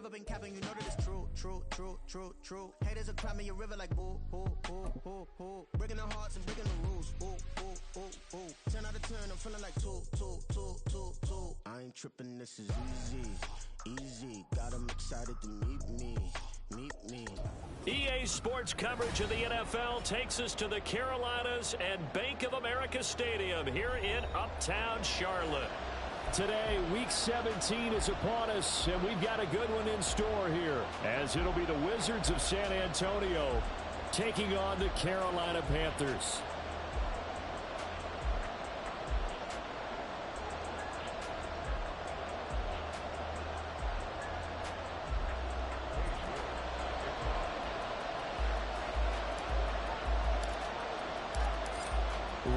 never been capping, you know that it's true, true, true, true, true. Haters are crying me a river like boo, boo, boo, boo, boo. Breaking their hearts and breaking the rules, ooh, ooh, ooh, ooh. 10 out of 10, I'm feeling like 2, 2, 2, 2, 2. I ain't tripping, this is easy, easy. Got them excited to meet me, meet me. EA Sports coverage of the NFL takes us to the Carolinas and Bank of America Stadium here in Uptown Charlotte. Today, Week 17 is upon us, and we've got a good one in store here, as it'll be the Wizards of San Antonio taking on the Carolina Panthers.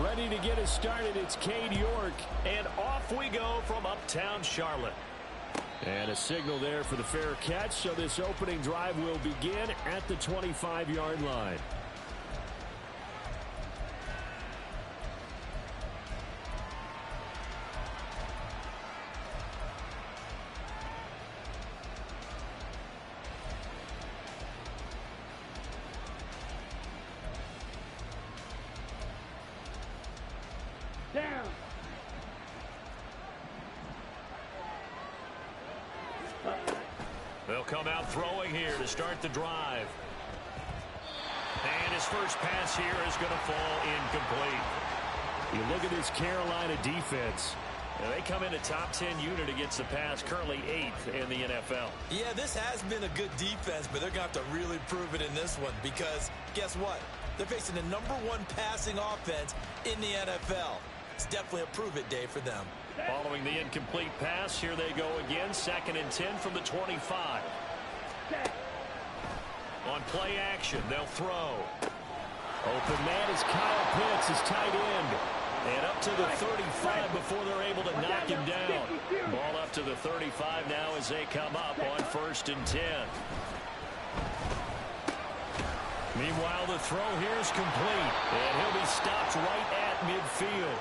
Ready to get us started, it's Cade York. And off we go from Uptown Charlotte. And a signal there for the fair catch, so this opening drive will begin at the 25-yard line. Down. They'll come out throwing here to start the drive. And his first pass here is going to fall incomplete. You look at this Carolina defense. Now they come in a top 10 unit against the pass, currently 8th in the NFL. Yeah, this has been a good defense, but they're going to have to really prove it in this one because guess what? They're facing the #1 passing offense in the NFL. It's definitely a prove-it day for them. Following the incomplete pass, here they go again, 2nd and 10 from the 25. On play action, they'll throw. Open man is Kyle Pitts, his tight end. And up to the 35 before they're able to knock him down. Ball up to the 35 now as they come up on 1st and 10. Meanwhile, the throw here is complete. And he'll be stopped right at midfield.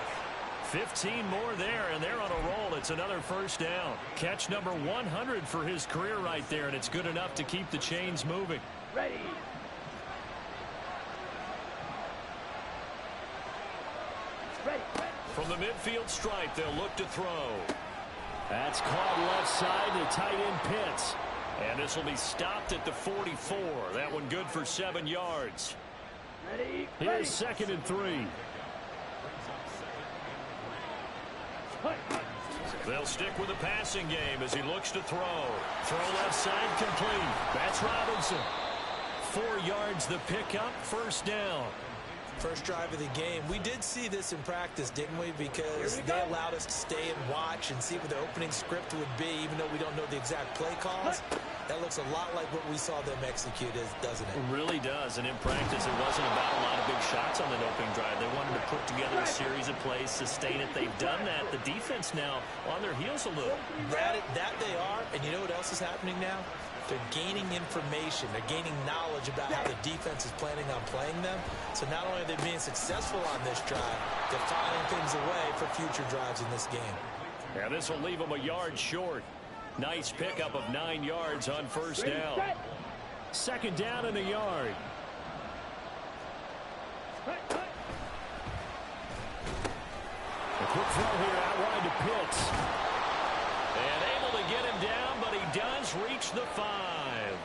15 more there, and they're on a roll. It's another first down. Catch number 100 for his career right there, and it's good enough to keep the chains moving. Ready. Ready. From the midfield stripe, they'll look to throw. That's caught left side to tight end Pitts. And this will be stopped at the 44. That one good for 7 yards. Ready. Here's 2nd and 3. They'll stick with the passing game as he looks to throw. Throw left side complete. That's Robinson. 4 yards the pickup, first down. First drive of the game. We did see this in practice, didn't we? Because they allowed us to stay and watch and see what the opening script would be, even though we don't know the exact play calls. That looks a lot like what we saw them execute, doesn't it? It really does. And in practice, it wasn't about a lot of big shots on that opening drive. They wanted to put together a series of plays, sustain it. They've done that. The defense now on their heels a little. That they are. And you know what else is happening now? They're gaining information. They're gaining knowledge about how the defense is planning on playing them. So not only are they being successful on this drive, they're filing things away for future drives in this game. Yeah, this will leave them a yard short. Nice pickup of 9 yards on first down. 2nd down and a yard. A quick throw here out wide to Pitts. And able to get him down, but he does reach the 5.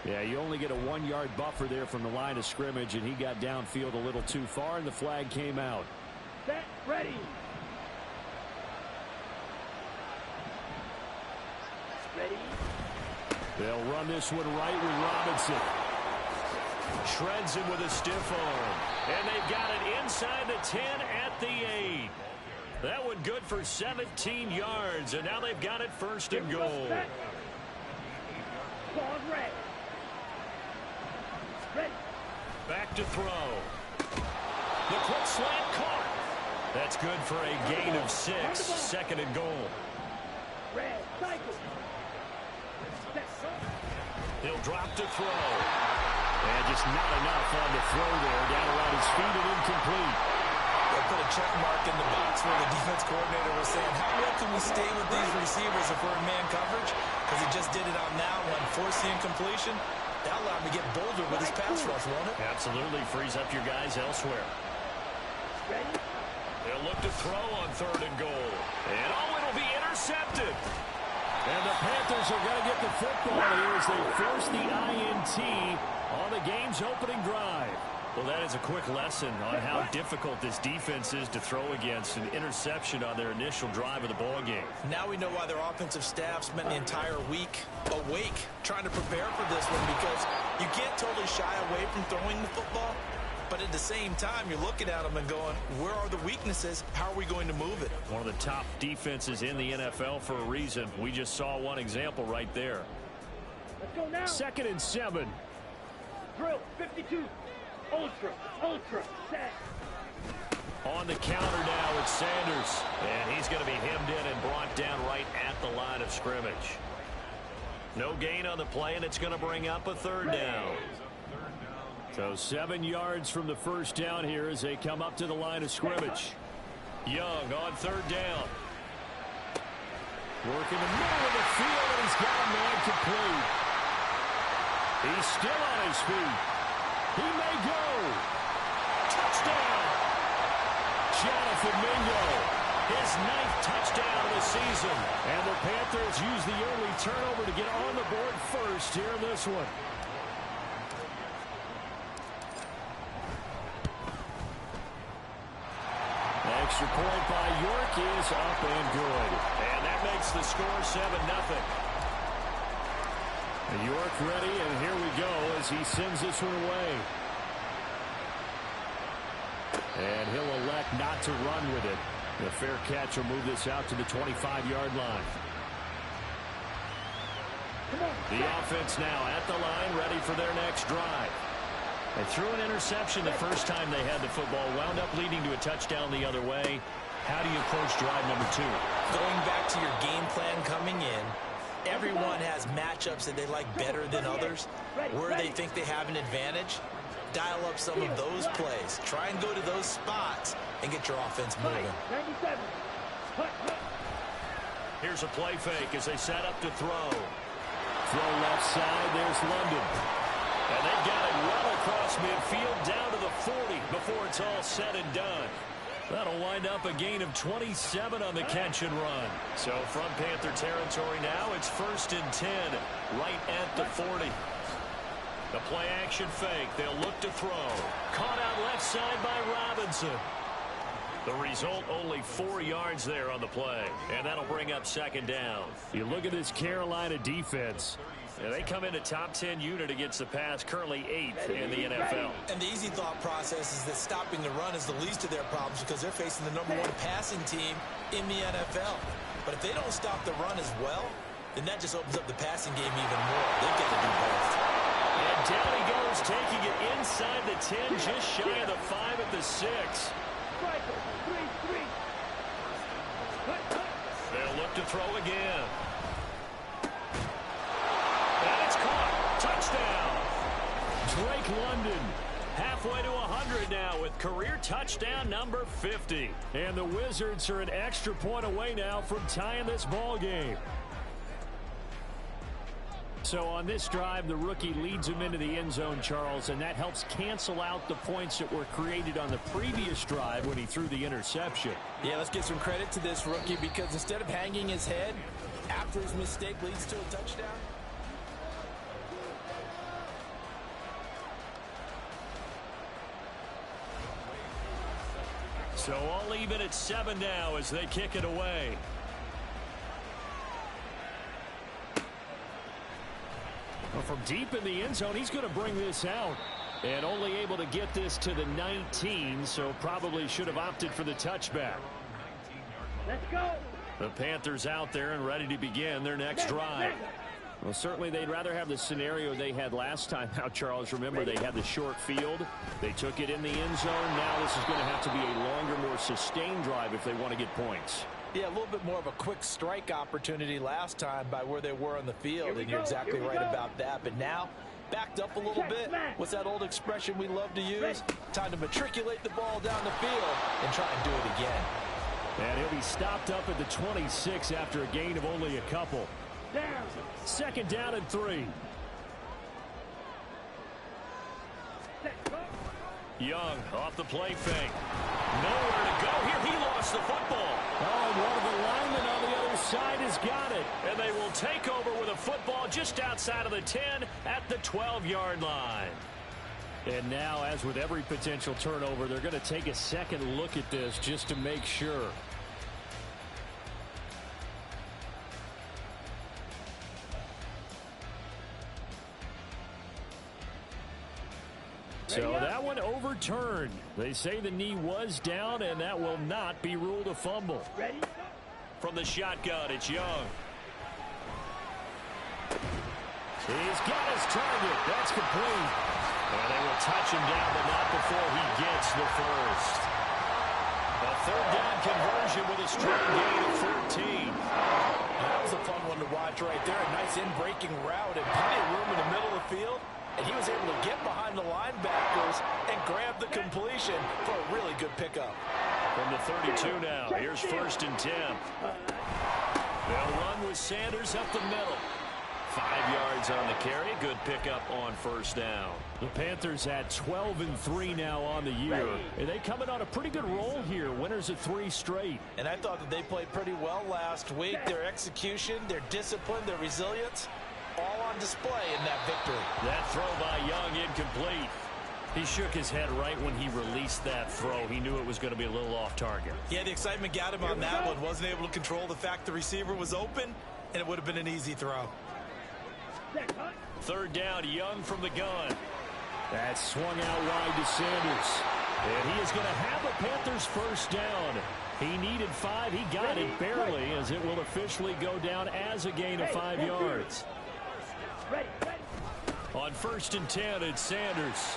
Yeah, you only get a 1-yard buffer there from the line of scrimmage, and he got downfield a little too far, and the flag came out. Set. Ready. Ready. They'll run this one right with Robinson. Shreds him with a stiff arm. And they've got it inside the 10 at the 8. That one good for 17 yards, and now they've got it 1st and goal. Ball red. Ready. Back to throw. The quick slant caught. That's good for a gain of 6, 2nd and goal. Red. Cycle. He'll drop to throw. And just not enough on the throw there. Down around his feet and incomplete. They put a check mark in the box where the defense coordinator was saying, how well can we stay with these receivers if we're in man coverage? Because he just did it on that one, forcing incompletion. That allowed him to get bolder with his pass rush, won't it? Absolutely frees up your guys elsewhere. Ready? They'll look to throw on 3rd and goal. And it'll be intercepted. And the Panthers are going to get the football here as they force the INT on the game's opening drive. Well, that is a quick lesson on how difficult this defense is to throw against an interception on their initial drive of the ball game. Now we know why their offensive staff spent the entire week awake trying to prepare for this one, because you can't totally shy away from throwing the football, but at the same time, you're looking at them and going, where are the weaknesses? How are we going to move it? One of the top defenses in the NFL for a reason. We just saw one example right there. Let's go now. 2nd and 7. Drill, 52. Ultra, set. On the counter now, it's Sanders. And he's going to be hemmed in and brought down right at the line of scrimmage. No gain on the play, and it's going to bring up a 3rd down. So 7 yards from the first down here as they come up to the line of scrimmage. Young on 3rd down. Working the middle of the field, and he's got a man complete. He's still on his feet. He may go. Touchdown! Jonathan Mingo. His 9th touchdown of the season. And the Panthers use the early turnover to get on the board first here in this one. Extra point by York is up and good. And that makes the score 7-0. York ready, and here we go as he sends this one away. And he'll elect not to run with it. The fair catch will move this out to the 25-yard line. The offense now at the line, ready for their next drive. They threw an interception the first time they had the football, wound up leading to a touchdown the other way. How do you approach drive number 2? Going back to your game plan coming in, everyone has matchups that they like better than others, where they think they have an advantage. Dial up some of those plays. Try and go to those spots and get your offense moving. 97. Here's a play fake as they set up to throw. Throw left side, there's London. And they've got it well across midfield down to the 40 before it's all said and done. That'll wind up a gain of 27 on the catch and run. So from Panther territory now, it's 1st and 10 right at the 40. The play action fake. They'll look to throw. Caught out left side by Robinson. The result, only 4 yards there on the play. And that'll bring up 2nd down. You look at this Carolina defense. Yeah, they come in a top 10 unit against the pass, currently 8th in the NFL. And the easy thought process is that stopping the run is the least of their problems because they're facing the #1 passing team in the NFL. But if they don't stop the run as well, then that just opens up the passing game even more. They've got to do both. And down he goes, taking it inside the 10, just shy of the 5 at the 6. They'll look to throw again. And it's caught. Touchdown. Drake London. Halfway to 100 now with career touchdown number 50. And the Wizards are an extra point away now from tying this ball game. So on this drive, the rookie leads him into the end zone, Charles, and that helps cancel out the points that were created on the previous drive when he threw the interception. Yeah, let's give some credit to this rookie because instead of hanging his head after his mistake leads to a touchdown. So all even at 7 now as they kick it away. Well, from deep in the end zone, he's going to bring this out. And only able to get this to the 19, so probably should have opted for the touchback. Let's go. The Panthers out there and ready to begin their next drive. Well, certainly they'd rather have the scenario they had last time out, Charles. Remember, they had the short field. They took it in the end zone. Now this is going to have to be a longer, more sustained drive if they want to get points. Yeah, a little bit more of a quick strike opportunity last time by where they were on the field, and you're exactly right about that. But now, backed up a little bit. What's that old expression we love to use? Time to matriculate the ball down the field and try and do it again. And he'll be stopped up at the 26 after a gain of only a couple. Second down and 3. Young off the play fake. Nowhere to go here. He lost the football. Oh, and one of the linemen on the other side has got it. And they will take over with a football just outside of the 10 at the 12-yard line. And now, as with every potential turnover, they're going to take a second look at this just to make sure. So that one overturned. They say the knee was down, and that will not be ruled a fumble. Ready? From the shotgun, it's Young. He's got his target. That's complete. And they will touch him down, but not before he gets the first. A third down conversion with a strong gain of 13. That was a fun one to watch right there. A nice in-breaking route and plenty of room in the middle of the field. And he was able to get behind the linebackers and grab the completion for a really good pickup. From the 32 now, here's 1st and 10. They'll run with Sanders up the middle. 5 yards on the carry. Good pickup on 1st down. The Panthers at 12-3 now on the year. And they come in on a pretty good roll here. Winners of 3 straight. And I thought that they played pretty well last week. Their execution, their discipline, their resilience, all on display in that victory. That throw by Young incomplete. He shook his head right when he released that throw. He knew it was going to be a little off target. Yeah, the excitement got him on that one. Wasn't able to control the fact the receiver was open, and it would have been an easy throw. 3rd down, Young from the gun. That swung out wide to Sanders. And he is going to have a Panthers 1st down. He needed 5. He got it barely, as it will officially go down as a gain of 5 yards. On 1st and 10, it's Sanders.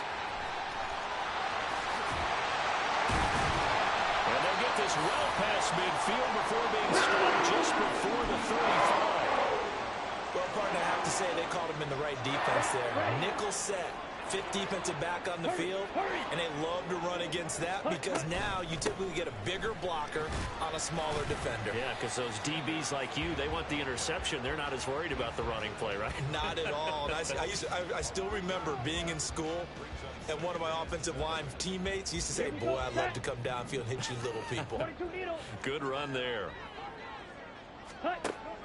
And they'll get this well past midfield before being stopped just before the 35. Well, partner, I have to say they called him in the right defense there. Nickel set. 5th defensive back on the field, and they love to run against that because now you typically get a bigger blocker on a smaller defender. Yeah, because those DBs like you, they want the interception. They're not as worried about the running play, right? Not at all. And I still remember being in school, and one of my offensive line teammates used to say, boy, I'd love to come downfield and hit you little people. Good run there.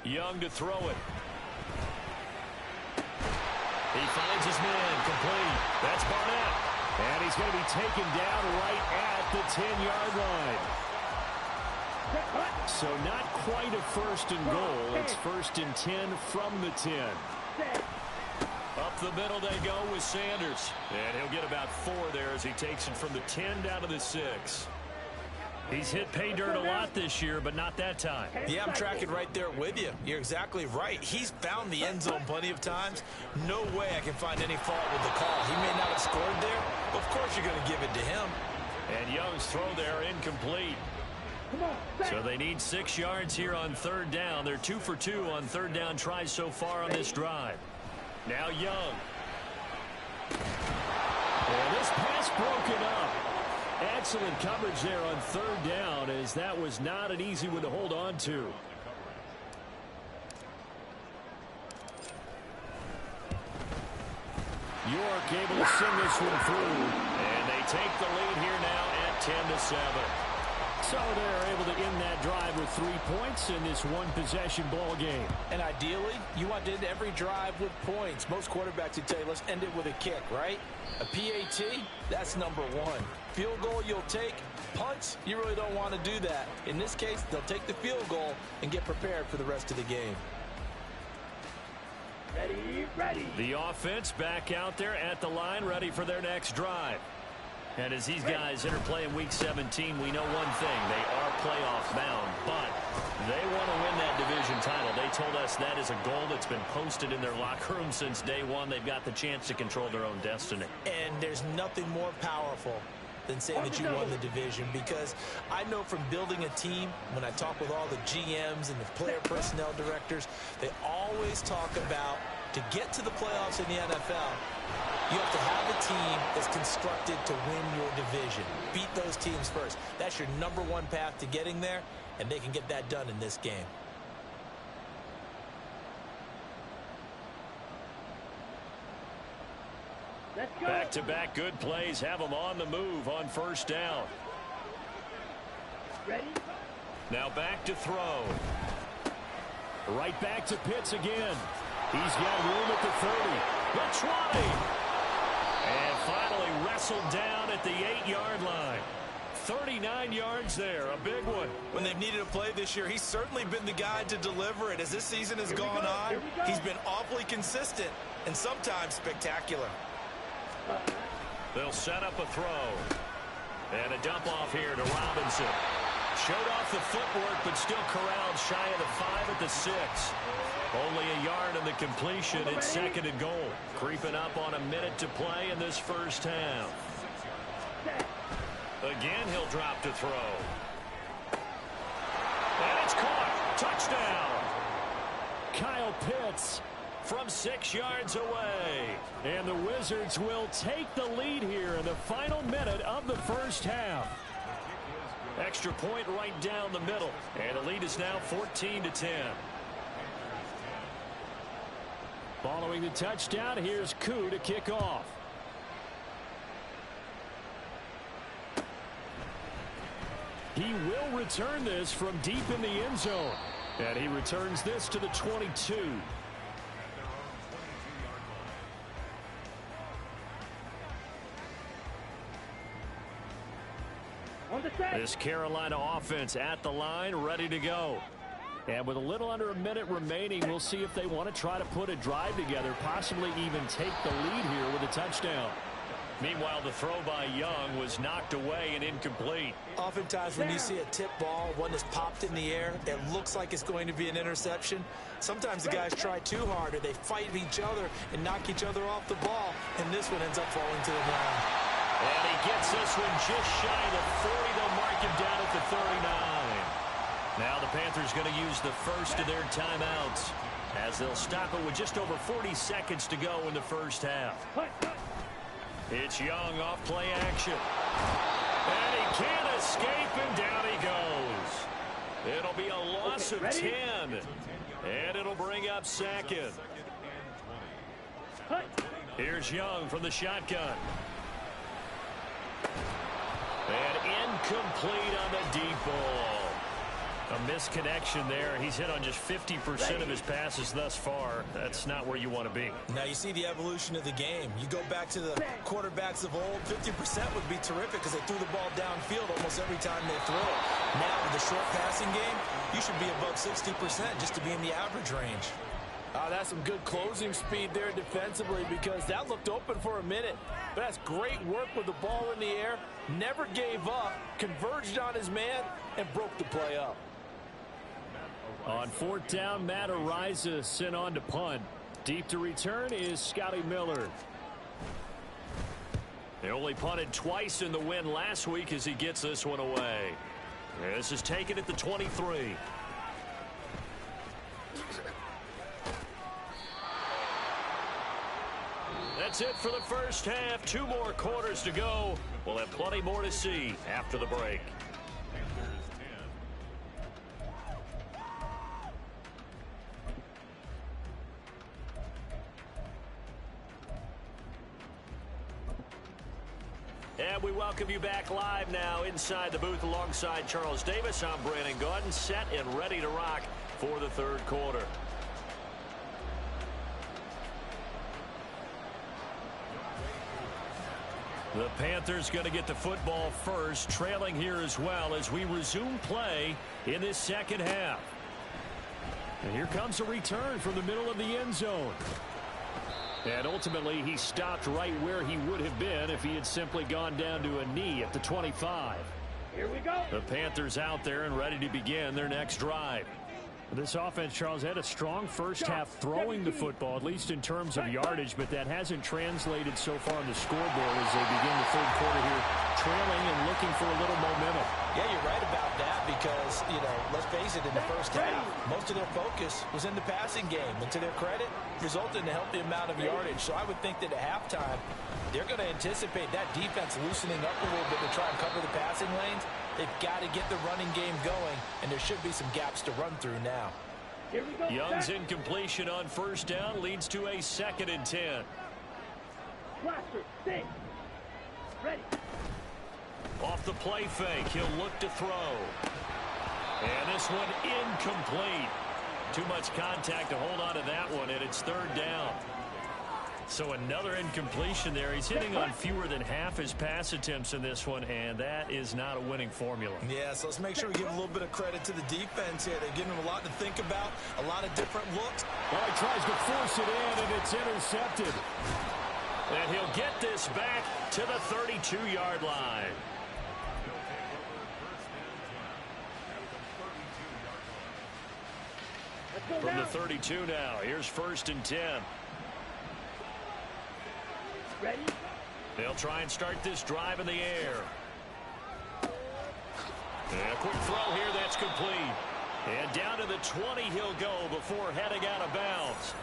Young to throw it. He finds his man complete. That's Barnett. And he's going to be taken down right at the 10-yard line. So not quite a 1st and goal. It's 1st and 10 from the 10. Up the middle they go with Sanders. And he'll get about 4 there as he takes it from the 10 down to the 6. He's hit pay dirt a lot this year, but not that time. Yeah, I'm tracking right there with you. You're exactly right. He's found the end zone plenty of times. No way I can find any fault with the call. He may not have scored there, but of course you're going to give it to him. And Young's throw there incomplete. So they need 6 yards here on 3rd down. They're 2 for 2 on 3rd down tries so far on this drive. Now Young. And this pass broken up. Excellent coverage there on 3rd down, as that was not an easy one to hold on to. York able to sing this one through, and they take the lead here now at 10-7. So they're able to end that drive with 3 points in this one-possession ball game. And ideally, you want to end every drive with points. Most quarterbacks would tell you, let's end it with a kick, right? A PAT, that's number 1. Field goal you'll take. Punts, you really don't want to do that. In this case, they'll take the field goal and get prepared for the rest of the game. Ready. The offense back out there at the line, ready for their next drive. And as these guys interplay in Week 17, we know one thing. They are playoff bound, but they want to win that division title. They told us that is a goal that's been posted in their locker room since day one. They've got the chance to control their own destiny. And there's nothing more powerful than saying that you won the division, because I know from building a team, when I talk with all the GMs and the player personnel directors, they always talk about, to get to the playoffs in the NFL, you have to have a team that's constructed to win your division. Beat those teams first. That's your number 1 path to getting there, and they can get that done in this game. Let's go. Back-to-back good plays have them on the move on first down. Ready? Now back to throw. Right back to Pitts again. He's got room at the 30, the 20. And finally wrestled down at the 8-yard line. 39 yards there, a big one. When they've needed a play this year, he's certainly been the guy to deliver it. As this season has gone on, he's been awfully consistent and sometimes spectacular. They'll set up a throw. And a dump off here to Robinson. Showed off the footwork, but still corralled shy of the 5 at the 6. Only a yard in the completion. It's second and goal. Creeping up on a minute to play in this first half. Again, he'll drop to throw. And it's caught. Touchdown. Kyle Pitts from 6 yards away. And the Wizards will take the lead here in the final minute of the first half. Extra point right down the middle. And the lead is now 14-10. Following the touchdown, here's Koo to kick off. He will return this from deep in the end zone. And he returns this to the 22. On the set. This Carolina offense at the line, ready to go. And with a little under a minute remaining, we'll see if they want to try to put a drive together, possibly even take the lead here with a touchdown. Meanwhile, the throw by Young was knocked away and incomplete. Oftentimes when you see a tip ball, one that's popped in the air, it looks like it's going to be an interception. Sometimes the guys try too hard or they fight each other and knock each other off the ball, and this one ends up falling to the ground. And he gets this one just shy of the 40. They'll mark him down at the 39. Now the Panthers going to use the first of their timeouts as they'll stop it with just over 40 seconds to go in the first half. It's Young off play action. And he can't escape, and down he goes. It'll be a loss of 10. And it'll bring up second. Here's Young from the shotgun. And incomplete on the deep ball. A misconnection there. He's hit on just 50% of his passes thus far. That's not where you want to be. Now you see the evolution of the game. You go back to the quarterbacks of old, 50% would be terrific because they threw the ball downfield almost every time they threw it. Now with the short passing game, you should be above 60% just to be in the average range. That's some good closing speed there defensively because that looked open for a minute. But that's great work with the ball in the air. Never gave up, converged on his man, and broke the play up. On fourth down, Matt Ariza sent on to punt. Deep to return is Scotty Miller. They only punted twice in the win last week as he gets this one away. This is taken at the 23. That's it for the first half. 2 more quarters to go. We'll have plenty more to see after the break. And we welcome you back live now inside the booth alongside Charles Davis. I'm Brandon Gaudin, set and ready to rock for the third quarter. The Panthers going to get the football first, trailing here as well as we resume play in this second half. And here comes a return from the middle of the end zone. And ultimately, he stopped right where he would have been if he had simply gone down to a knee at the 25. Here we go. The Panthers out there and ready to begin their next drive. This offense, Charles, had a strong first half throwing the football, at least in terms of yardage, but that hasn't translated so far on the scoreboard as they begin the third quarter here, trailing and looking for a little momentum. Yeah, you're right about that because, let's face it, in the first half, most of their focus was in the passing game. And to their credit, resulted in a healthy amount of yardage. So I would think that at halftime, they're going to anticipate that defense loosening up a little bit to try and cover the passing lanes. They've got to get the running game going, and there should be some gaps to run through now. Here we go. Young's incompletion on first down leads to a 2nd and 10. Blaster, stay. Ready. Off the play fake, he'll look to throw. And this one incomplete. Too much contact to hold on to that one, and it's third down. So another incompletion there. He's hitting on fewer than half his pass attempts in this one, and that is not a winning formula. Yeah, so let's make sure we give a little bit of credit to the defense here. They're giving him a lot to think about, a lot of different looks. Well, he tries to force it in, and it's intercepted. And he'll get this back to the 32-yard line. From the 32 now, here's 1st and 10. Ready? They'll try and start this drive in the air. And a quick throw here, that's complete. And down to the 20 he'll go before heading out of bounds.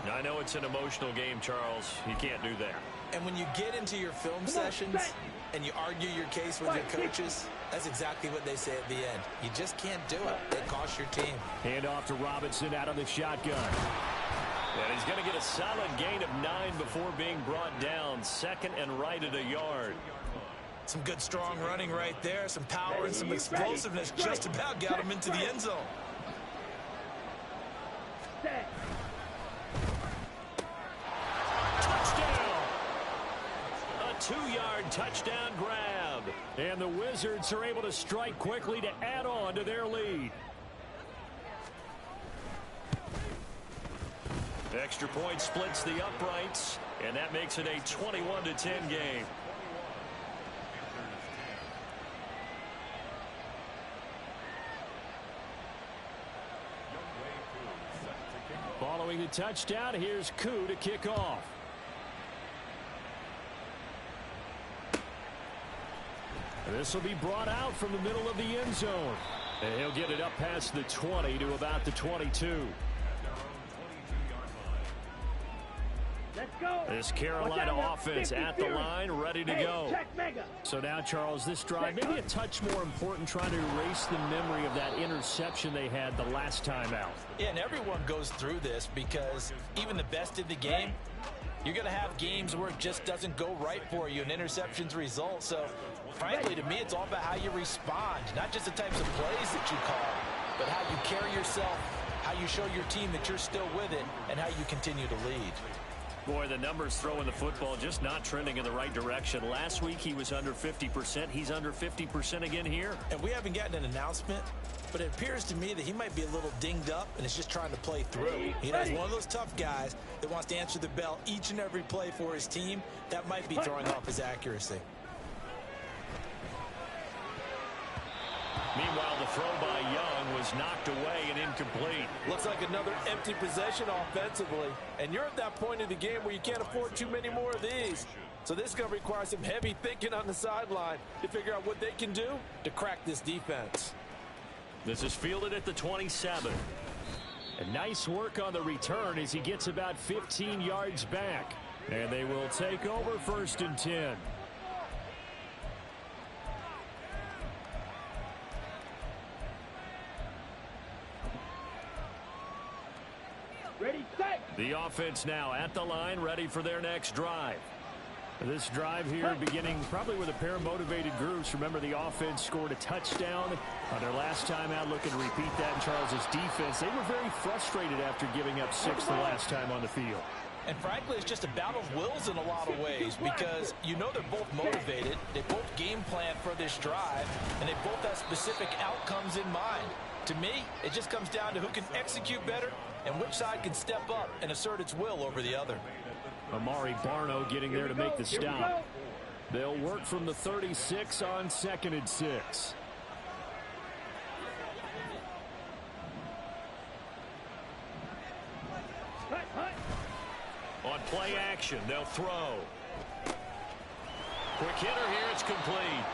Now, I know it's an emotional game, Charles. You can't do that. And when you get into your film sessions and you argue your case with your coaches, that's exactly what they say at the end. You just can't do it. It costs your team. Hand off to Robinson out of the shotgun. And he's going to get a solid gain of 9 before being brought down. 2nd and right at a yard. Some good strong running right there. Some power and some explosiveness just about got him into the end zone. Touchdown! A 2-yard touchdown grab. And the Wizards are able to strike quickly to add on to their lead. Extra point splits the uprights, and that makes it a 21-10 game. Following the touchdown, here's Koo to kick off. This will be brought out from the middle of the end zone. And he'll get it up past the 20 to about the 22. Let's go. This Carolina offense at the line, ready to go. So now, Charles, this drive, maybe a touch more important, trying to erase the memory of that interception they had the last time out. Yeah, and everyone goes through this because even the best in the game, you're going to have games where it just doesn't go right for you, and interceptions result. So, frankly, to me, it's all about how you respond, not just the types of plays that you call, but how you carry yourself, how you show your team that you're still with it, and how you continue to lead. Boy, the numbers throwing the football just not trending in the right direction. Last week he was under 50%. He's under 50% again here. And we haven't gotten an announcement, but it appears to me that he might be a little dinged up and is just trying to play through. You know, he's one of those tough guys that wants to answer the bell each and every play for his team. That might be throwing off his accuracy. Meanwhile, the throw by Young was knocked away and incomplete. Looks like another empty possession offensively. And you're at that point in the game where you can't afford too many more of these. So this is going to require some heavy thinking on the sideline to figure out what they can do to crack this defense. This is fielded at the 27. And nice work on the return as he gets about 15 yards back. And they will take over 1st and 10. Ready, set. The offense now at the line, ready for their next drive. This drive here beginning probably with a pair of motivated groups. Remember, the offense scored a touchdown on their last time out. Looking to repeat that in Charles's defense. They were very frustrated after giving up 6 the last time on the field. And frankly, it's just a battle of wills in a lot of ways because you know they're both motivated. They both game plan for this drive, and they both have specific outcomes in mind. To me, it just comes down to who can execute better and which side can step up and assert its will over the other. Amari Barno getting there to make the stop. They'll work from the 36 on 2nd and 6. On play action, they'll throw. Quick hitter here, it's complete.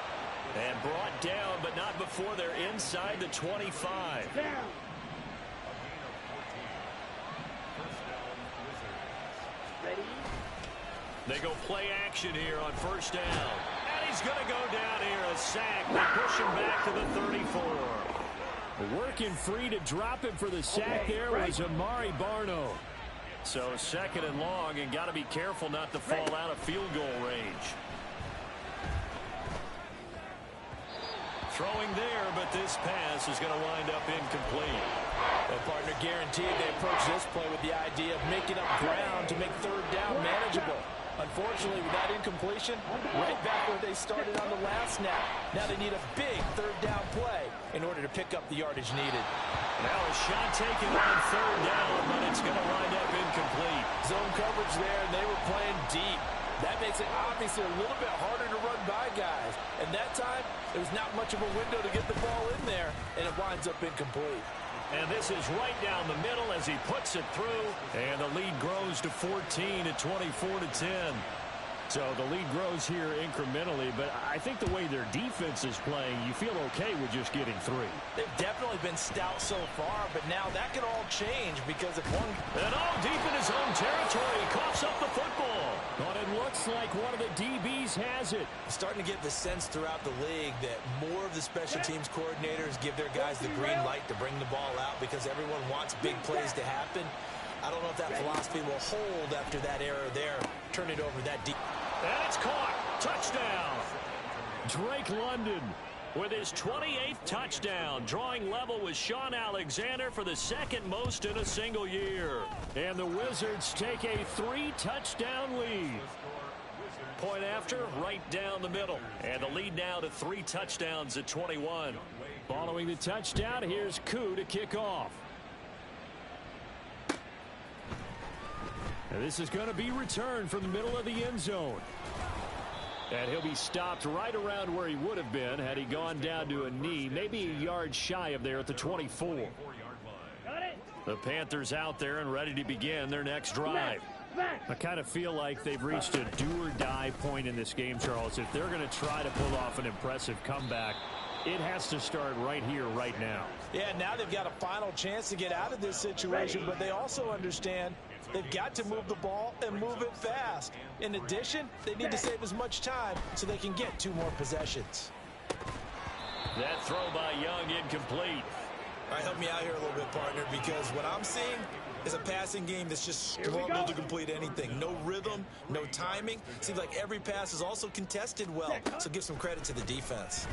And brought down, but not before they're inside the 25. Down. Ready. They go play action here on 1st down. And he's going to go down here, a sack. They push him back to the 34. Working free to drop him for the sack there was Amari Barno. So second and long, and got to be careful not to fall out of field goal range. Throwing there, but this pass is going to wind up incomplete. Well, partner, guaranteed they approach this play with the idea of making up ground to make third down manageable. Unfortunately, with that incompletion, right back where they started on the last snap. Now they need a big third down play in order to pick up the yardage needed. Now a shot taken on third down, but it's going to wind up incomplete. Zone coverage there, and they were playing deep. That makes it obviously a little bit harder to run by guys. And that time, there was not much of a window to get the ball in there, and it winds up incomplete. And this is right down the middle as he puts it through. And the lead grows to 14 at 24-10. So the lead grows here incrementally, but I think the way their defense is playing, you feel okay with just getting 3. They've definitely been stout so far, but now that could all change because if one... And all deep in his own territory, coughs up the football. But it looks like one of the DBs has it. Starting to get the sense throughout the league that more of the special teams coordinators give their guys the green light to bring the ball out because everyone wants big plays to happen. I don't know if that philosophy will hold after that error there. Turn it over that deep. And it's caught. Touchdown. Drake London with his 28th touchdown, drawing level with Sean Alexander for the second most in a single year. And the Wizards take a 3-touchdown lead. Point after, right down the middle. And the lead now to 3 touchdowns at 21. Following the touchdown, here's Koo to kick off. And this is going to be returned from the middle of the end zone. And he'll be stopped right around where he would have been had he gone down to a knee, maybe a yard shy of there at the 24. The Panthers out there and ready to begin their next drive. I kind of feel like they've reached a do-or-die point in this game, Charles. If they're going to try to pull off an impressive comeback, it has to start right here, right now. Yeah, now they've got a final chance to get out of this situation, but they also understand they've got to move the ball and move it fast. In addition, they need to save as much time so they can get 2 more possessions. That throw by Young incomplete. All right, help me out here a little bit, partner, because what I'm seeing is a passing game that's just struggled to complete anything. No rhythm, no timing. Seems like every pass is also contested well, so give some credit to the defense.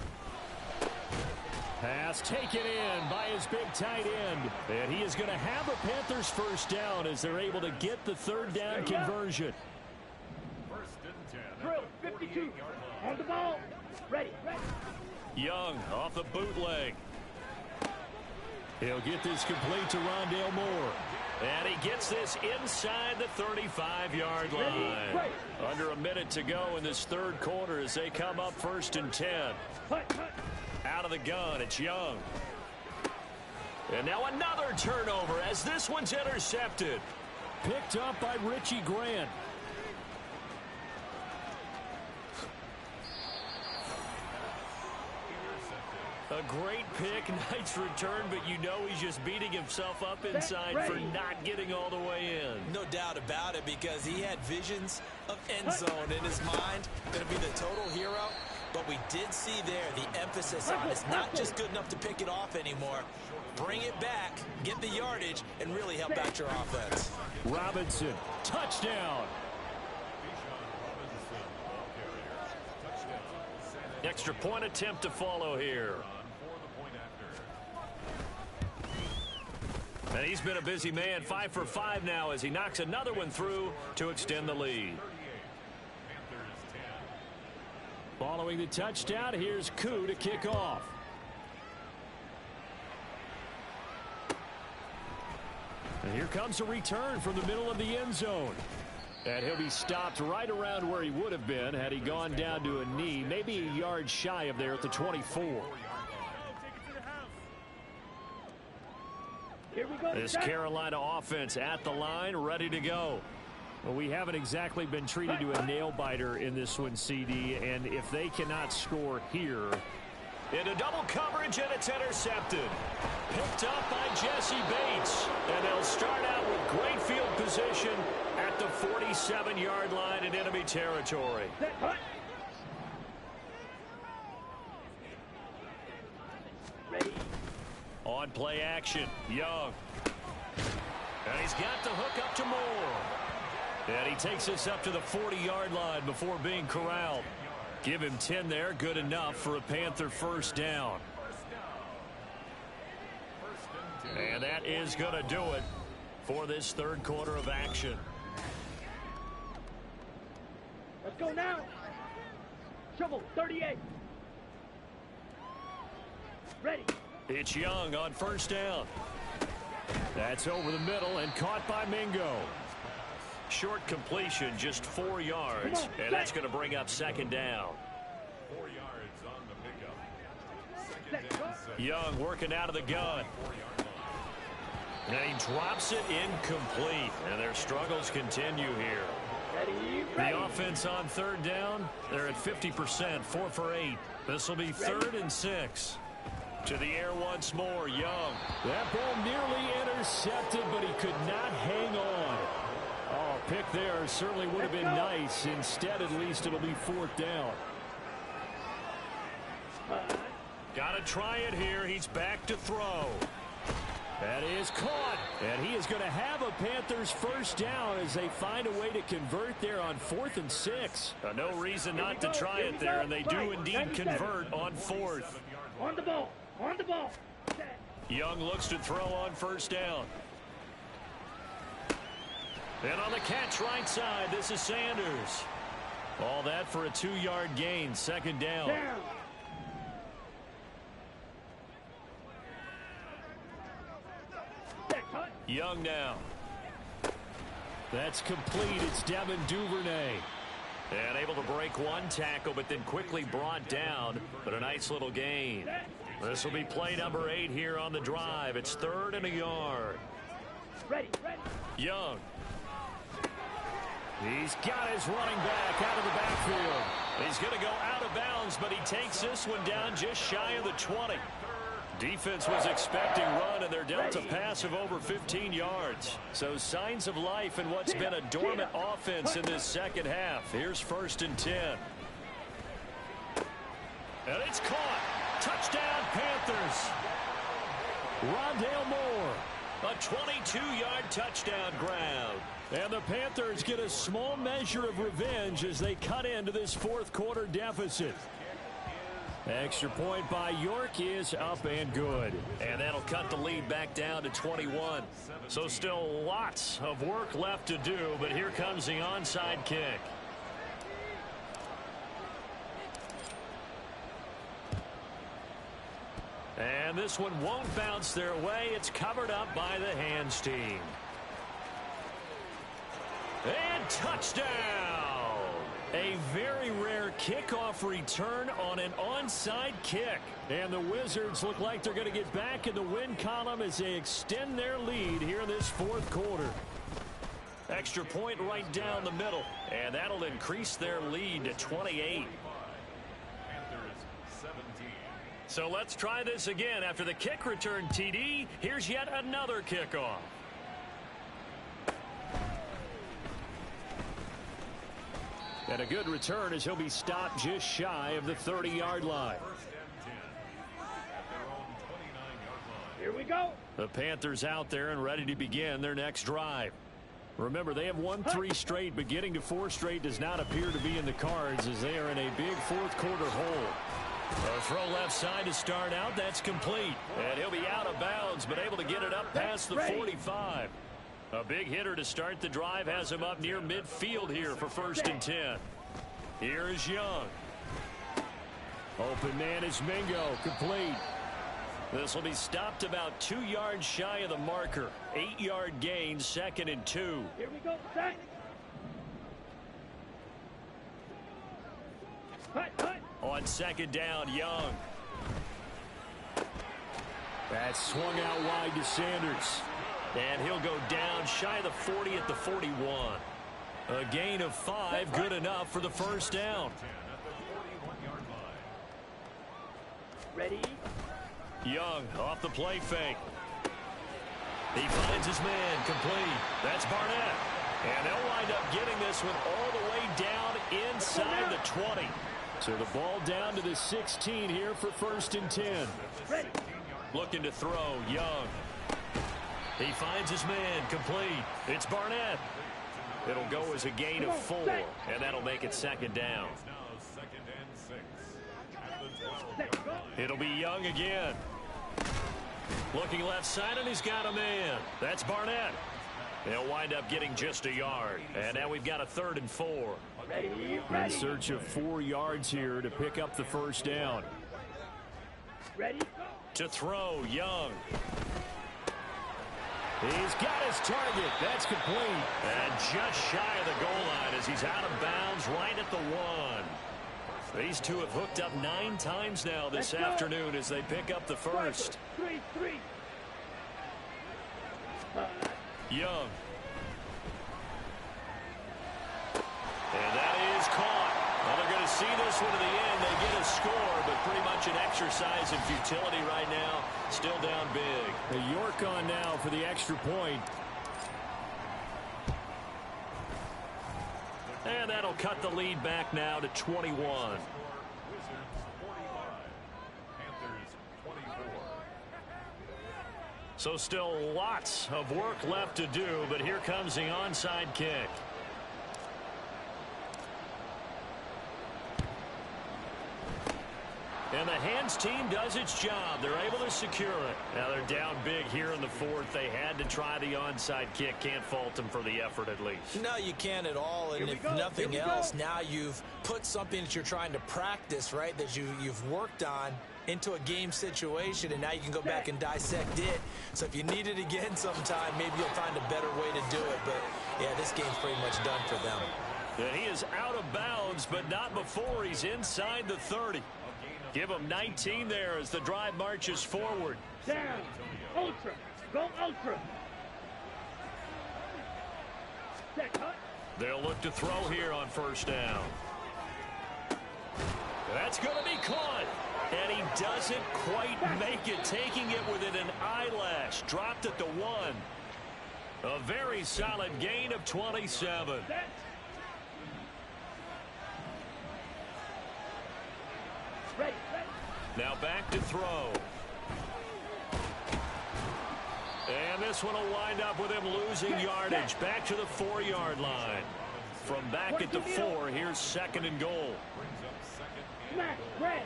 Pass taken in by his big tight end. And he is going to have a Panthers first down as they're able to get the third down conversion. Drill, 52. On the ball. Ready. Young off the bootleg. He'll get this complete to Rondale Moore. And he gets this inside the 35-yard line. Under a minute to go in this third quarter as they come up 1st and 10. Out of the gun, it's Young. And now another turnover as this one's intercepted. Picked up by Richie Grant. A great pick, nice return, but you know he's just beating himself up inside for not getting all the way in. No doubt about it, because he had visions of end zone in his mind. Going to be the total hero. But we did see there the emphasis on it's not just good enough to pick it off anymore. Bring it back, get the yardage, and really help out your offense. Robinson, touchdown. Extra point attempt to follow here. And he's been a busy man, 5 for 5 now as he knocks another one through to extend the lead. Following the touchdown, here's Koo to kick off. And here comes a return from the middle of the end zone. And he'll be stopped right around where he would have been had he gone down to a knee, maybe a yard shy of there at the 24. Here we go. This Carolina offense at the line, ready to go. Well, we haven't exactly been treated to a nail-biter in this one, CD, and if they cannot score here. Into double coverage, and it's intercepted. Picked up by Jesse Bates, and they'll start out with great field position at the 47-yard line in enemy territory. Ready. On play action, Young. And he's got the hook up to Moore. And he takes this up to the 40-yard line before being corralled. Give him 10 there, good enough for a Panther first down. And that is going to do it for this third quarter of action. Let's go now. Shovel, 38. Ready. It's Young on first down. That's over the middle and caught by Mingo. Short completion, just 4 yards, and that's going to bring up second down. 4 yards on the pickup. Young working out of the gun. And he drops it incomplete, and their struggles continue here. Ready. The offense on third down, they're at 50%, 4 for 8. This will be 3rd and 6. To the air once more, Young. That ball nearly intercepted, but he could not hang on. Oh, pick there certainly would have been nice. Instead, at least, it'll be 4th down. Got to try it here. He's back to throw. That is caught. And he is going to have a Panthers first down as they find a way to convert there on 4th and 6. No reason not to try it there, and they do indeed convert on 4th. On the ball. On the ball. Young looks to throw on first down. And on the catch right side, this is Sanders. All that for a 2-yard gain, second down. Young now. That's complete. It's Devin Duvernay. And able to break one tackle, but then quickly brought down. But a nice little gain. This will be play number 8 here on the drive. It's 3rd and a yard. Ready. Young. He's got his running back out of the backfield. He's going to go out of bounds, but he takes this one down just shy of the 20. Defense was expecting run, and they're dealt a pass of over 15 yards. So signs of life in what's been a dormant offense in this second half. Here's 1st and 10. And it's caught. Touchdown, Panthers. Rondale Moore. A 22-yard touchdown ground. And the Panthers get a small measure of revenge as they cut into this 4th quarter deficit. Extra point by York is up and good. And that'll cut the lead back down to 21. So still lots of work left to do, but here comes the onside kick. And this one won't bounce their way. It's covered up by the hands team. And touchdown! A very rare kickoff return on an onside kick. And the Wizards look like they're going to get back in the win column as they extend their lead here in this 4th quarter. Extra point right down the middle. And that'll increase their lead to 28. So let's try this again. After the kick return TD, here's yet another kickoff. And a good return as he'll be stopped just shy of the 30-yard line. Here we go. The Panthers out there and ready to begin their next drive. Remember, they have won 3 straight, but getting to 4 straight does not appear to be in the cards as they are in a big 4th quarter hole. A throw left side to start out. That's complete. And he'll be out of bounds, but able to get it up past the 45. A big hitter to start the drive has him up near midfield here for 1st and 10. Here is Young. Open man is Mingo. Complete. This will be stopped about 2 yards shy of the marker. 8-yard gain, 2nd and 2. Here we go. Set. On 2nd down, Young. That's swung out wide to Sanders. And he'll go down shy of the 40 at the 41. A gain of 5, good enough for the first down. Ready. Young off the play fake. He finds his man, complete. That's Barnett. And they'll wind up getting this one all the way down inside the 20. So the ball down to the 16 here for 1st and 10. Ready. Looking to throw, Young. He finds his man, complete. It's Barnett. It'll go as a gain of 4, and that'll make it second down. Now 2nd and 6. At the 12-yard line. It'll be Young again. Looking left side, and he's got a man. That's Barnett. They'll wind up getting just a yard. And now we've got a 3rd and 4. In search of 4 yards here to pick up the first down. Ready? To throw, Young. He's got his target. That's complete. And just shy of the goal line as he's out of bounds right at the 1. These two have hooked up 9 times now this afternoon as they pick up the first. 3-3. Young. And that is caught. Well, they're going to see this one to the end. They get a score, but pretty much an exercise in futility right now. Still down big. The York on now for the extra point. And that'll cut the lead back now to 21. Wizards 45. Panthers 24. So still lots of work left to do, but here comes the onside kick. And the hands team does its job. They're able to secure it. Now they're down big here in the 4th. They had to try the onside kick. Can't fault them for the effort at least. No, you can't at all. And if nothing else, now you've put something that you're trying to practice, right, that you've worked on into a game situation, and now you can go back and dissect it. So if you need it again sometime, maybe you'll find a better way to do it. But, yeah, this game's pretty much done for them. And he is out of bounds, but not before he's inside the 30. Give him 19 there as the drive marches forward. Down. Ultra. Go ultra. Set cut. They'll look to throw here on first down. That's going to be caught. And he doesn't quite make it, taking it within an eyelash. Dropped at the 1. A very solid gain of 27. Set. Ready. Now back to throw. And this one will wind up with him losing yardage. Back to the 4-yard line. From back at the 4, here's 2nd and goal. Smash. Red.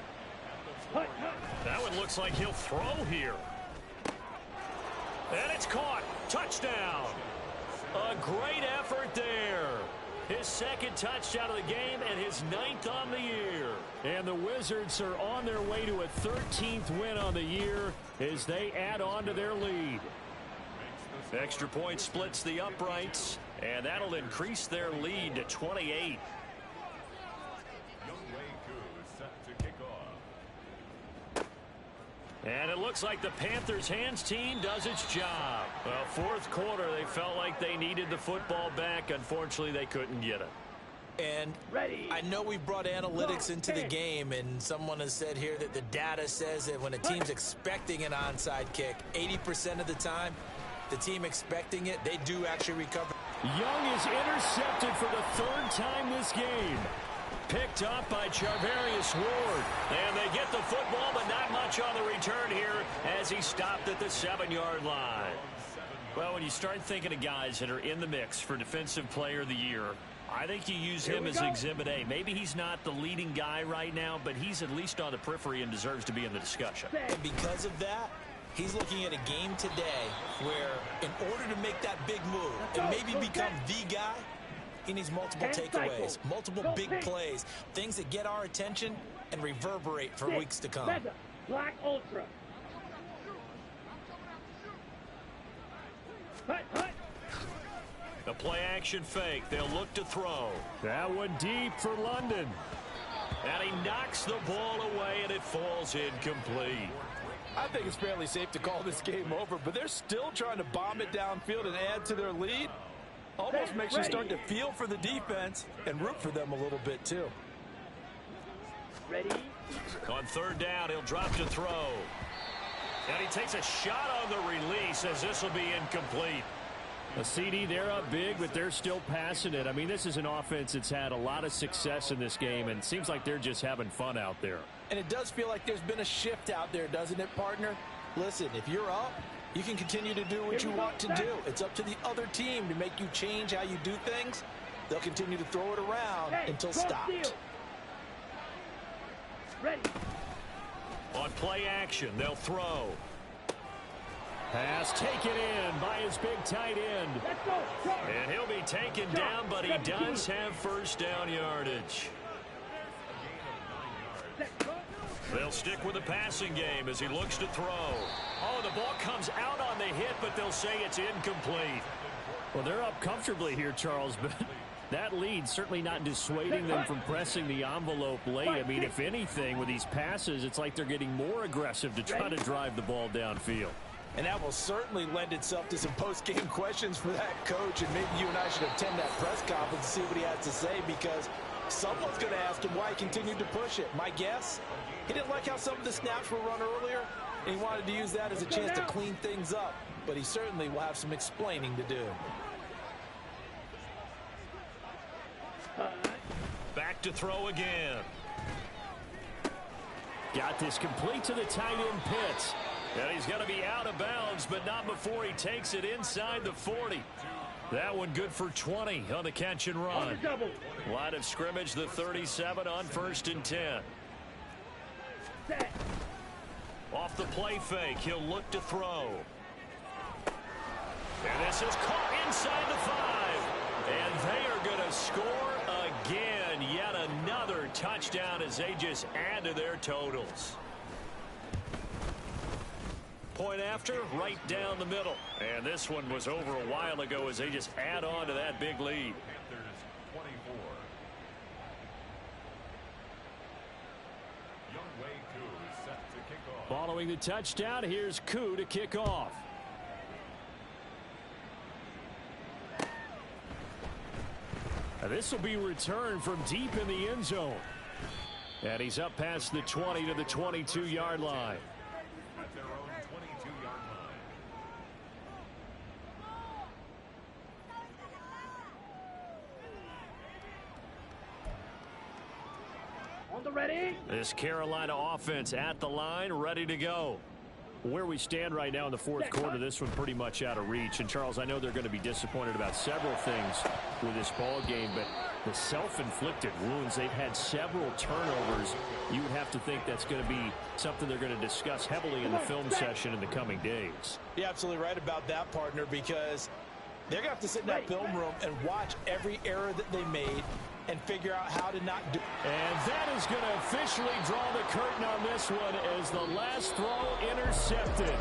Hut, hut. That one looks like he'll throw here. And it's caught. Touchdown. A great effort there. His 2nd touchdown of the game and his 9th on the year. And the Wizards are on their way to a 13th win on the year as they add on to their lead. Extra point splits the uprights, and that'll increase their lead to 28. Set to kick off. And it looks like the Panthers hands team does its job. Well, 4th quarter, they felt like they needed the football back. Unfortunately, they couldn't get it. And I know we brought analytics into the game, and someone has said here that the data says that when a team's expecting an onside kick, 80% of the time, the team expecting it, they do actually recover. Young is intercepted for the 3rd time this game. Picked up by Charvarius Ward. And they get the football, but not much on the return here as he stopped at the 7-yard line. Well, when you start thinking of guys that are in the mix for Defensive Player of the Year, I think you use him as Exhibit A. Maybe he's not the leading guy right now, but he's at least on the periphery and deserves to be in the discussion. And because of that, he's looking at a game today where in order to make that big move and maybe become the guy, he needs multiple takeaways, multiple big plays, things that get our attention and reverberate for weeks to come. Black Ultra. Hut, hut. The play action fake. They'll look to throw. That one deep for London. And he knocks the ball away, and it falls incomplete. I think it's fairly safe to call this game over, but they're still trying to bomb it downfield and add to their lead. Almost makes you start to feel for the defense and root for them a little bit, too. Ready? On 3rd down, he'll drop to throw. And he takes a shot on the release as this will be incomplete. A CD, they're up big, but they're still passing it. I mean, this is an offense that's had a lot of success in this game, and it seems like they're just having fun out there. And it does feel like there's been a shift out there, doesn't it, partner? Listen, if you're up, You can continue to do what you want to do. It's up to the other team to make you change how you do things. They'll continue to throw it around until stopped. Ready. On play action, they'll throw. Pass taken in by his big tight end. Let's go. And he'll be taken down, but he does have first down yardage. They'll stick with the passing game as he looks to throw. Oh, the ball comes out on the hit, but they'll say it's incomplete. Well, they're up comfortably here, Charles, but that lead certainly not dissuading them from pressing the envelope late. I mean, if anything, with these passes, it's like they're getting more aggressive to try to drive the ball downfield. And that will certainly lend itself to some post-game questions for that coach, and maybe you and I should attend that press conference to see what he has to say, because someone's going to ask him why he continued to push it. My guess, he didn't like how some of the snaps were run earlier, and he wanted to use that as a chance to clean things up, but he certainly will have some explaining to do. Back to throw again. Got this complete to the tight end Pitts. And he's going to be out of bounds, but not before he takes it inside the 40. That one good for 20 on the catch and run. Line of scrimmage, the 37 on 1st and 10. Off the play fake, he'll look to throw. And this is caught inside the 5. And they are going to score again. Yet another touchdown as they just add to their totals. Point after, right down the middle. And this one was over a while ago as they just add on to that big lead. Panthers 24. Youngway Koo is set to kick off. Following the touchdown, here's Koo to kick off. Now this will be returned from deep in the end zone. And he's up past the 20 to the 22-yard line. At their own 22-yard line. On the ready. This Carolina offense at the line, ready to go. Where we stand right now in the fourth quarter, this one pretty much out of reach. And, Charles, I know they're going to be disappointed about several things with this ball game, but the self-inflicted wounds, they've had several turnovers. You would have to think that's going to be something they're going to discuss heavily in the film session in the coming days. You're absolutely right about that, partner, because they're going to have to sit in that film room and watch every error that they made and figure out how to not do. And that is going to officially draw the curtain on this one as the last throw intercepted.